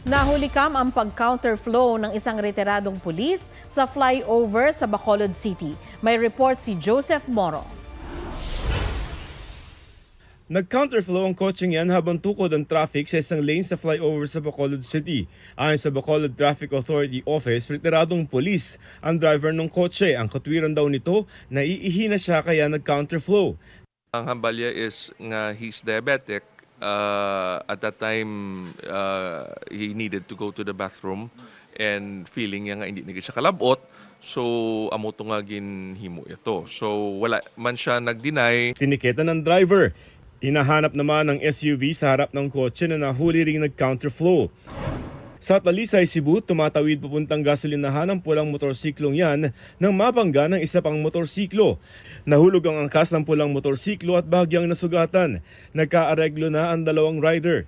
Nahulikam ang pag-counterflow ng isang retiradong pulis sa flyover sa Bacolod City. May report si Joseph Moro. Nag-counterflow ang kotseng yan habang tukod ang traffic sa isang lane sa flyover sa Bacolod City. Ayon sa Bacolod Traffic Authority Office, retiradong pulis ang driver ng kotse. Ang katwiran daw nito, naiihi na siya kaya nag-counterflow. Ang hambalya is nga he's diabetic. At that time, he needed to go to the bathroom and feeling niya nga hindi na siya kalabot. So, amo to nga ginhimo ito. So, wala man siya nag-deny. Tiniketa ng driver. Hinahanap naman ng SUV sa harap ng kotse na nahuli ring nag-counterflow. Sa Talisay, Cebu, tumatawid papuntang gasolinahan ang pulang motorsiklong yan nang mabangga ng isa pang motorsiklo. Nahulog ang angkas ng pulang motorsiklo at bahagyang nasugatan. Nagkaareglo na ang dalawang rider.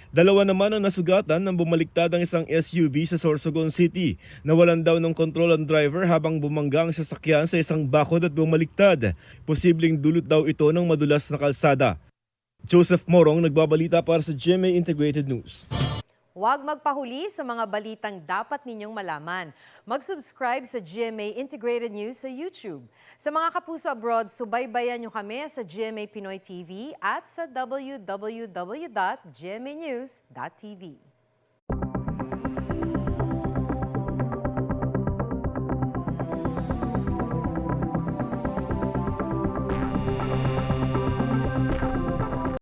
Dalawa naman ang nasugatan nang bumaliktad ang isang SUV sa Sorsogon City. Nawalan daw ng kontrol ang driver habang bumangga ang sasakyan sa isang bakod at bumaliktad. Posibleng dulot daw ito ng madulas na kalsada. Joseph Morong, nagbabalita para sa GMA Integrated News. Huwag magpahuli sa mga balitang dapat ninyong malaman. Mag-subscribe sa GMA Integrated News sa YouTube. Sa mga kapuso abroad, subaybayan nyo kami sa GMA Pinoy TV at sa www.gmanews.tv.